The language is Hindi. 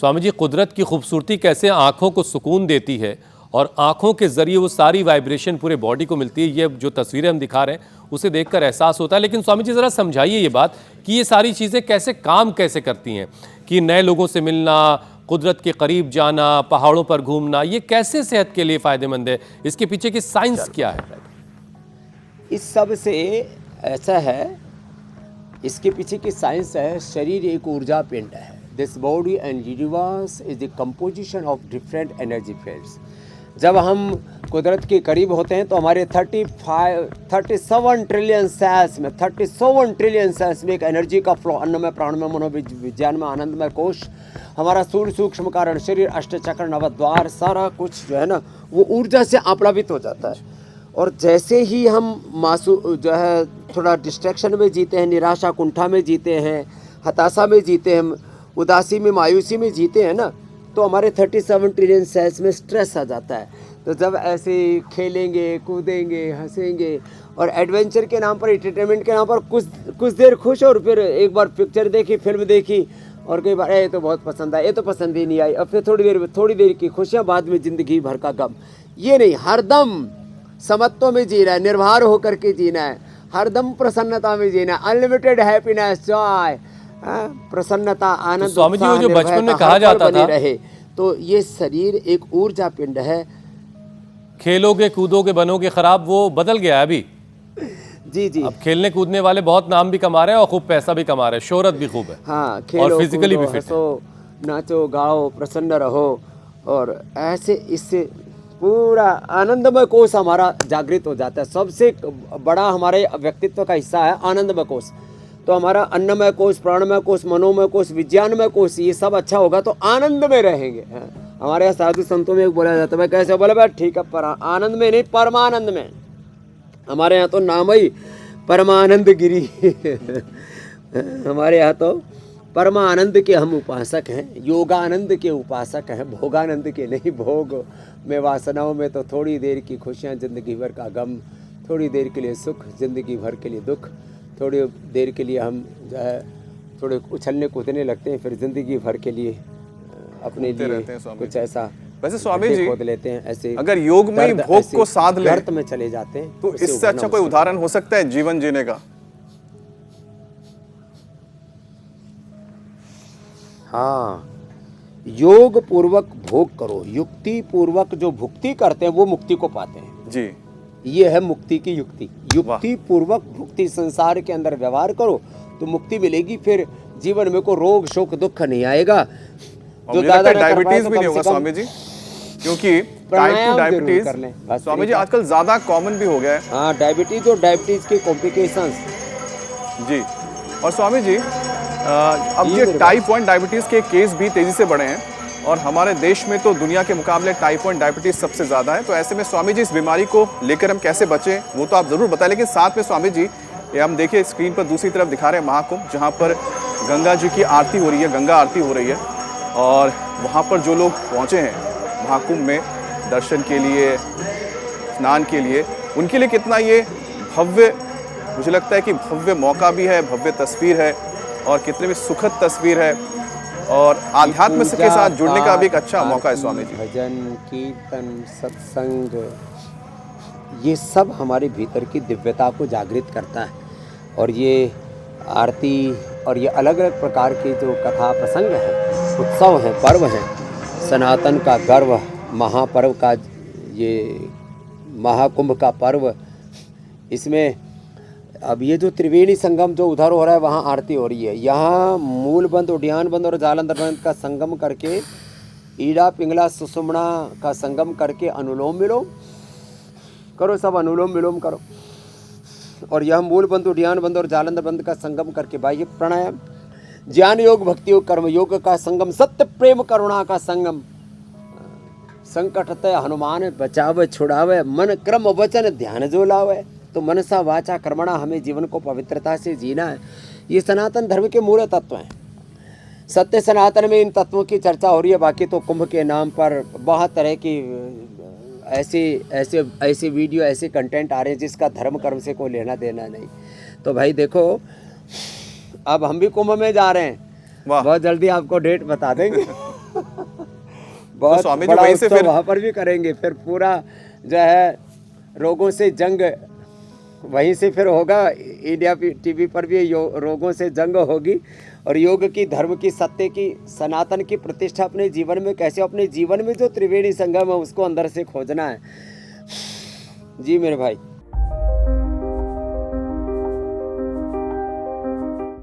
स्वामी जी, कुदरत की खूबसूरती कैसे आँखों को सुकून देती है और आँखों के ज़रिए वो सारी वाइब्रेशन पूरे बॉडी को मिलती है। ये जो तस्वीरें हम दिखा रहे हैं उसे देखकर एहसास होता है। लेकिन स्वामी जी ज़रा समझाइए ये बात कि ये सारी चीज़ें कैसे करती हैं कि नए लोगों से मिलना, कुदरत के करीब जाना, पहाड़ों पर घूमना, ये कैसे सेहत के लिए फ़ायदेमंद है? इसके पीछे की साइंस क्या है? इस सब से ऐसा है, इसके पीछे की साइंस है, शरीर एक ऊर्जा पिंड है। This body and universe is the composition of different energy fields. जब हम कुदरत के करीब होते हैं तो हमारे 37 ट्रिलियन सेल्स में 37 ट्रिलियन सेल्स में एक एनर्जी का फ्लो, अन्नमय प्राणमय मनोविज्ञान में आनंदमय कोश, हमारा सूर्य सूक्ष्म कारण, शरीर, अष्टचक्र, नवद्वार, सारा कुछ जो है ना वो ऊर्जा से आप्लावित हो जाता है। और जैसे ही हम जो है थोड़ा डिस्ट्रैक्शन में जीते हैं, निराशा कुंठा में जीते हैं, हताशा में जीते हैं, उदासी में, मायूसी में जीते हैं ना, तो हमारे 37 ट्रिलियन सेल्स में स्ट्रेस आ जाता है। तो जब ऐसे खेलेंगे, कूदेंगे, हंसेंगे और एडवेंचर के नाम पर, एंटरटेनमेंट के नाम पर कुछ देर खुश और फिर एक बार पिक्चर देखी, फिल्म देखी और कई बार ये तो बहुत पसंद आया, ये तो पसंद ही नहीं आई, और फिर थोड़ी देर की खुशियाँ, बाद में ज़िंदगी भर का गम। ये नहीं, हरदम समत्व में जीना है, निर्भर होकर के जीना है, हरदम प्रसन्नता में जीना, अनलिमिटेड हैप्पीनेस, जॉय, प्रसन्नता, आनंद, स्वामी जी, वो जो बचपन में कहा जाता था रहे, तो ये शरीर एक ऊर्जा पिंड है। खेलोगे कूदोगे बनोगे खराब, वो बदल गया है अभी। जी। अब खेलने कूदने वाले बहुत नाम भी कमा रहे हैं और खूब पैसा भी कमा रहे हैं, शोहरत भी खूब है। हाँ, खेलो, और फिजिकली भी फिट हंसो, नाचो, गाओ, प्रसन्न रहो, और ऐसे इससे पूरा आनंदमय कोश हमारा जागृत हो जाता है। सबसे बड़ा हमारे व्यक्तित्व का हिस्सा है आनंदमय कोश। तो हमारा अन्नमय कोश, प्राणमय कोश, मनोमय कोश, विज्ञानमय कोश, ये सब अच्छा होगा तो आनंद में रहेंगे। हमारे यहाँ साधु संतों में बोला जाता है, भाई कैसे बोले, भाई ठीक है, पर आनंद में नहीं, परमानंद में। हमारे यहाँ तो नाम ही परमानंद गिरी हमारे यहाँ तो परमानंद के हम उपासक हैं, योगानंद के उपासक हैं, भोगानंद के नहीं। भोग में, वासनाओं में तो थोड़ी देर की खुशियाँ, जिंदगी भर का गम, थोड़ी देर के लिए सुख, जिंदगी भर के लिए दुख, थोड़ी देर के लिए हम जो है थोड़े उछलने कूदने लगते हैं, फिर जिंदगी भर के लिए अपने लिए कुछ ऐसा वैसे स्वामी जी खोद लेते हैं। ऐसे अगर योग में ही भोग को साध ले, गर्त में चले जाते हैं, तो इससे अच्छा कोई उदाहरण हो सकता है जीवन जीने का? हाँ, योग पूर्वक भोग करो, युक्ति पूर्वक जो भुक्ति करते हैं वो मुक्ति को पाते हैं जी। ये है मुक्ति की युक्ति। युक्ति पूर्वक भुक्ति, संसार के अंदर व्यवहार करो तो मुक्ति मिलेगी, फिर जीवन में कोई रोग शोक दुख नहीं आएगा। जो ज्यादा डायबिटीज भी नहीं होगा स्वामी जी, क्योंकि टाइप 2 डायबिटीज स्वामी जी आजकल ज्यादा कॉमन भी हो गया है। हाँ, डायबिटीज और डायबिटीज के कॉम्प्लिकेशंस जी। और स्वामी जी अब ये टाइप 1 डायबिटीज के केस भी तेजी से बढ़े हैं और हमारे देश में तो दुनिया के मुकाबले टाइप 1 डायबिटीज सबसे ज़्यादा है। तो ऐसे में स्वामी जी इस बीमारी को लेकर हम कैसे बचें वो तो आप ज़रूर बताएं, लेकिन साथ में स्वामी जी ये हम देखिए स्क्रीन पर दूसरी तरफ दिखा रहे हैं महाकुंभ, जहाँ पर गंगा जी की आरती हो रही है, गंगा आरती हो रही है। और वहाँ पर जो लोग पहुँचे हैं महाकुंभ में दर्शन के लिए, स्नान के लिए, उनके लिए कितना ये भव्य, मुझे लगता है कि भव्य मौका भी है, भव्य तस्वीर है और कितने भी सुखद तस्वीर है और आध्यात्म के साथ जुड़ने का भी एक अच्छा मौका है स्वामी जी। भजन, कीर्तन, सत्संग, ये सब हमारे भीतर की दिव्यता को जागृत करता है। और ये आरती और ये अलग अलग प्रकार के जो कथा प्रसंग हैं, उत्सव हैं, पर्व हैं, सनातन का गर्व, महापर्व का, ये महाकुंभ का पर्व, इसमें अब ये जो त्रिवेणी संगम जो उधर हो रहा है वहाँ आरती हो रही है, यहाँ मूलबंध, उड्डयनबंध और जालंधर बंध का संगम करके, ईड़ा पिंगला सुषुम्ना का संगम करके अनुलोम विलोम करो, सब अनुलोम विलोम करो। और यह मूलबंध, उड्डयनबंध और जालंधर बंध का संगम करके बाह्य प्राणायाम, ज्ञान योग, भक्ति योग, कर्म योग का संगम, सत्य प्रेम करुणा का संगम, संकट तय हनुमान बचावे छुड़ावे, मन क्रम वचन ध्यान जो लावे। तो मनसा वाचा कर्मणा, हमें जीवन को पवित्रता से जीना है। ये सनातन धर्म के मूल तत्व हैं। सत्य सनातन में इन तत्वों की चर्चा हो रही है। बाकी तो कुंभ के नाम पर बहुत तरह की ऐसे वीडियो, ऐसे कंटेंट आ रहे हैं जिसका धर्म कर्म से कोई लेना देना नहीं। तो भाई देखो, अब हम भी कुंभ में जा रहे हैं, बहुत जल्दी आपको डेट बता देंगे बहुत स्वामी जी बड़ा वहीं से उत्सव फिर वहाँ पर भी करेंगे, फिर पूरा जो है रोगों से जंग वहीं से फिर होगा। इंडिया टीवी पर भी रोगों से जंग होगी और योग की, धर्म की, सत्य की, सनातन की प्रतिष्ठा अपने जीवन में कैसे, अपने जीवन में जो त्रिवेणी संगम है उसको अंदर से खोजना है। जी मेरे भाई।